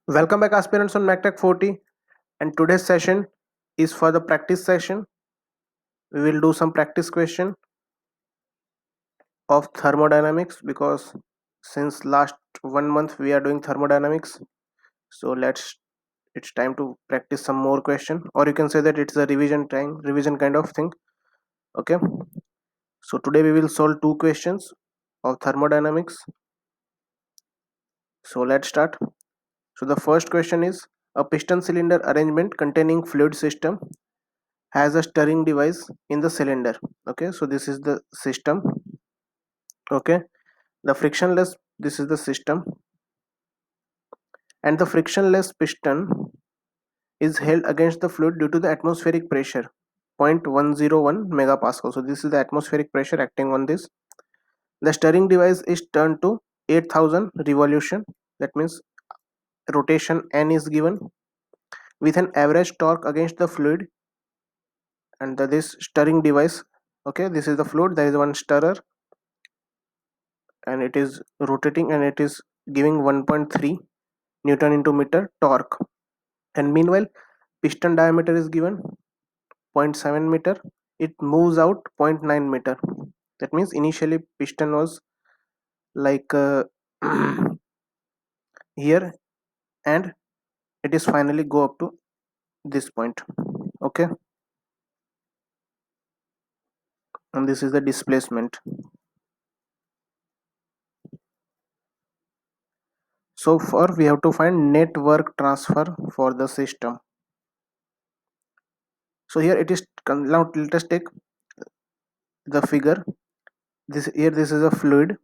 Welcome back aspirants on MacTech 40, and today's session is for the practice session. We will do some practice question of thermodynamics because since last 1 month we are doing thermodynamics. So it's time to practice some more question, or you can say that it's a revision kind of thing. Okay. So today we will solve two questions of thermodynamics. So let's start. So the first question is, a piston cylinder arrangement containing fluid system has a stirring device in the cylinder. Okay, so this is the system. Okay, the frictionless, this is the system, and the frictionless piston is held against the fluid due to the atmospheric pressure 0.101 megapascal. So this is the atmospheric pressure acting on this. The stirring device is turned to 8000 revolution, that means rotation n is given, with an average torque against the fluid. And this stirring device, okay, this is the fluid, there is one stirrer and it is rotating and it is giving 1.3 newton into meter torque. And meanwhile piston diameter is given 0.7 meter, it moves out 0.9 meter. That means initially piston was like here, and it is finally go up to this point. Okay, and this is the displacement. So for we have to find net work transfer for the system. So here it is, now let us take the figure. This here, this is a fluid,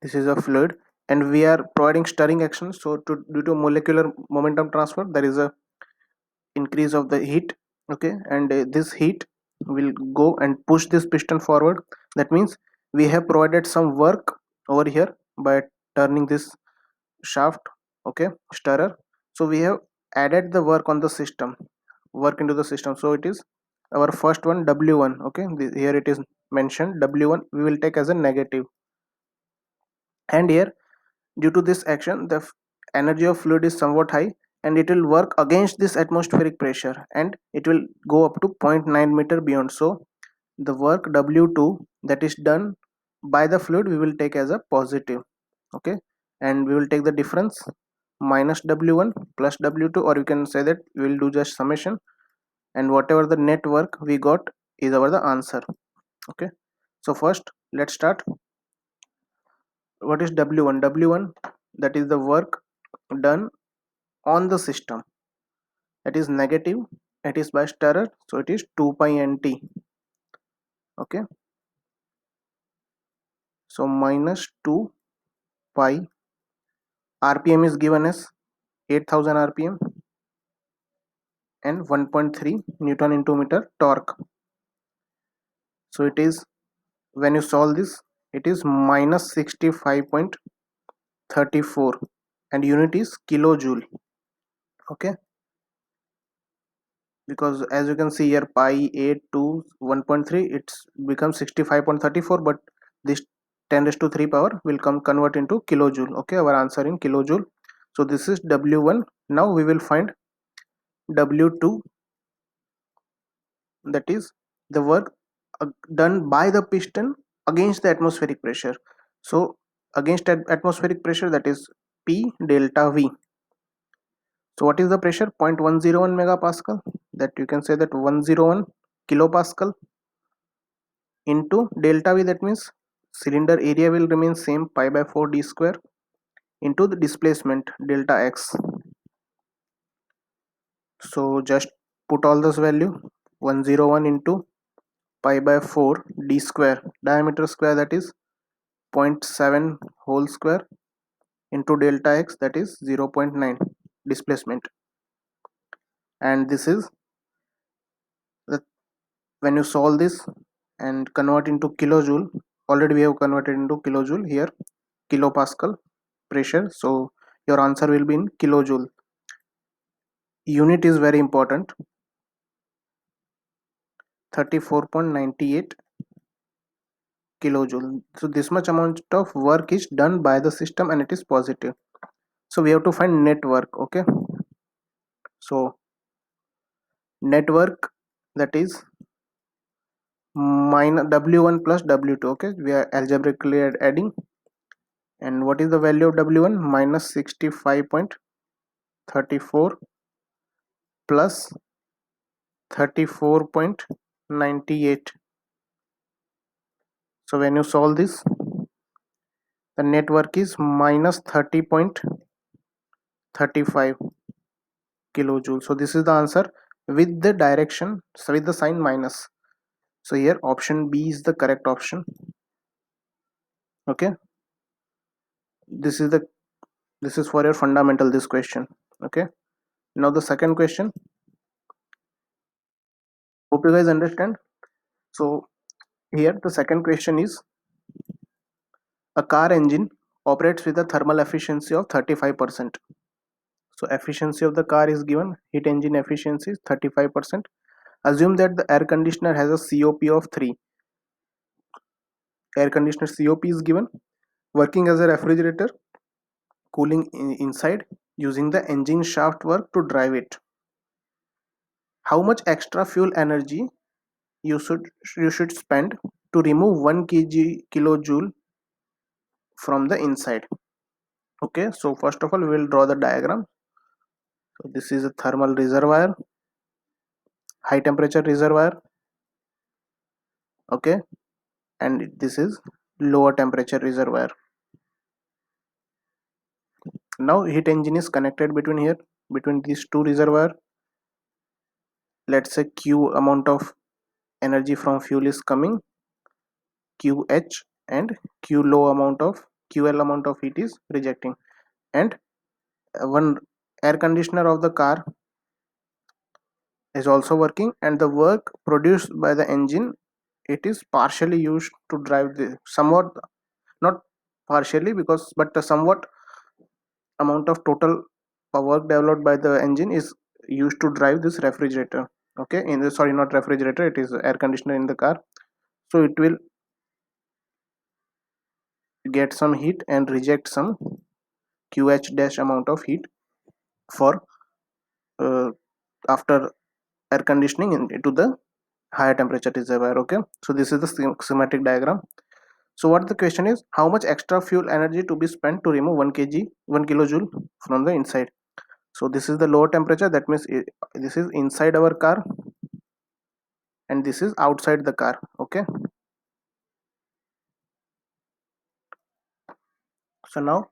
this is a fluid, and we are providing stirring action. So due to molecular momentum transfer, there is a increase of the heat. Okay, and this heat will go and push this piston forward. That means we have provided some work over here by turning this shaft, okay, stirrer. So we have added the work on the system, work into the system. So it is our first one, w1. Okay, here it is mentioned w1 we will take as a negative. And here, due to this action, the energy of fluid is somewhat high, and it will work against this atmospheric pressure, and it will go up to 0.9 meter beyond. So the work w2 that is done by the fluid we will take as a positive. Okay, and we will take the difference, minus w1 plus w2, or you can say that we will do just summation, and whatever the net work we got is our the answer. Okay, so first let's start. What is w1? W1, that is the work done on the system, that is negative, it is by stirrer, so it is 2 pi nt. Okay, so minus 2 pi, rpm is given as 8000 rpm, and 1.3 newton into meter torque. So it is, when you solve this, it is minus 65.34, and unit is kilojoule. Okay, because as you can see here, pi 8 to 1.3, it's becomes 65.34, but this 10 raised to 3 power will come convert into kilojoule. Okay, our answer in kilojoule. So this is w1. Now we will find w2, that is the work done by the piston against the atmospheric pressure. So against atmospheric pressure, that is p delta v. So what is the pressure? 0.101 megapascal, that you can say that 101 kilopascal, into delta v, that means cylinder area will remain same, pi by 4 d square, into the displacement delta x. So just put all this value, 101 into pi by 4 d square, diameter square, that is 0.7 whole square, into delta x, that is 0.9 displacement. And this is the, when you solve this and convert into kilojoule, already we have converted into kilojoule here, kilopascal pressure, so your answer will be in kilojoule. Unit is very important, 34.98 kilojoule. So this much amount of work is done by the system and it is positive. So we have to find net work. Okay, so net work, that is minus w1 plus w2. Okay, we are algebraically adding, and what is the value of w1? Minus 65.34 plus 34.98. So when you solve this, the network is minus 30.35 kilojoule. So this is the answer with the direction, so with the sign minus. So here option B is the correct option. Okay, this is for your fundamental, this question. Okay, now the second question, hope you guys understand. So here the second question is, a car engine operates with a thermal efficiency of 35%. So efficiency of the car is given, heat engine efficiency is 35%. Assume that the air conditioner has a COP of 3. Air conditioner COP is given, working as a refrigerator, cooling inside, using the engine shaft work to drive it. How much extra fuel energy you should spend to remove 1 kilojoule from the inside? Okay, so first of all we will draw the diagram. So this is a thermal reservoir, high temperature reservoir. Okay, and this is lower temperature reservoir. Now heat engine is connected between here, between these two reservoir. Let's say Q amount of energy from fuel is coming, QH, and QL amount of heat is rejecting, and one air conditioner of the car is also working, and the work produced by the engine, it is partially used to drive the somewhat, not partially, because but the somewhat amount of total work developed by the engine is used to drive this refrigerator. Okay, in the, sorry, not refrigerator, it is air conditioner in the car. So it will get some heat and reject some QH dash amount of heat for uh, after air conditioning into the higher temperature reservoir. Okay, so this is the schematic diagram. So what the question is, how much extra fuel energy to be spent to remove 1 kilojoule from the inside? So this is the lower temperature, that means this is inside our car and this is outside the car. Okay, so now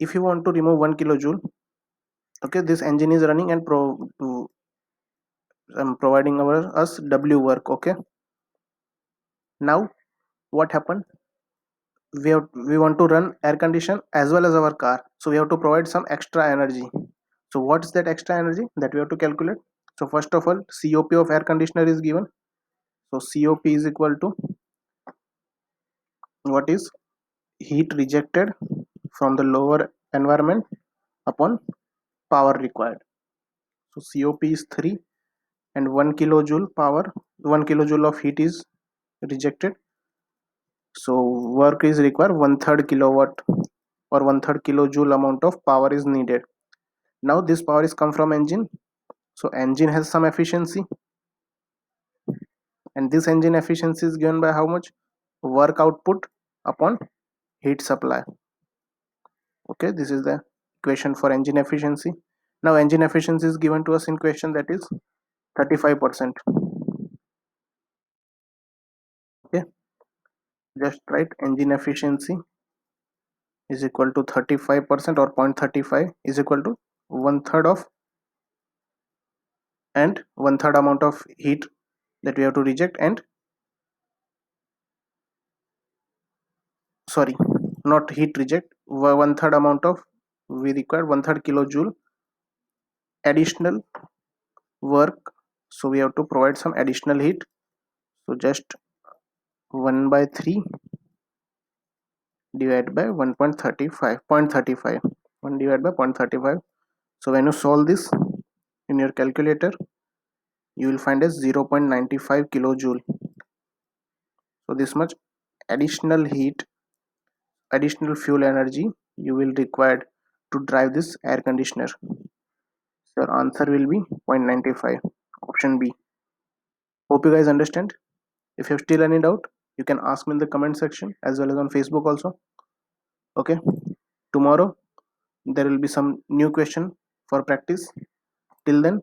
if you want to remove 1 kilojoule, okay, this engine is running and providing us W work. Okay, now what happened, we want to run air condition as well as our car, so we have to provide some extra energy. So what's that extra energy that we have to calculate? So first of all, COP of air conditioner is given. So COP is equal to, what is, heat rejected from the lower environment upon power required. So COP is 3 and 1 kilojoule power, 1 kilojoule of heat is rejected, so work is required 1/3 kilowatt or 1/3 kilojoule amount of power is needed. Now this power is come from engine, so engine has some efficiency, and this engine efficiency is given by how much? Work output upon heat supply. Okay, this is the equation for engine efficiency. Now engine efficiency is given to us in question, that is 35%. Okay, just write engine efficiency is equal to 35%, or 0.35 is equal to 1/3 of, and 1/3 amount of heat that we have to reject, and sorry, not heat reject, 1/3 amount of, we require 1/3 kilojoule additional work, so we have to provide some additional heat. So just 1/3 divided by 1.35, 0.35, 1 divided by 0.35. So when you solve this in your calculator, you will find as 0.95 kilojoule. So this much additional heat, additional fuel energy you will require to drive this air conditioner? Your answer will be 0.95, option B. Hope you guys understand. If you have still any doubt, you can ask me in the comment section as well as on Facebook also. Okay, tomorrow there will be some new question for practice. Till then,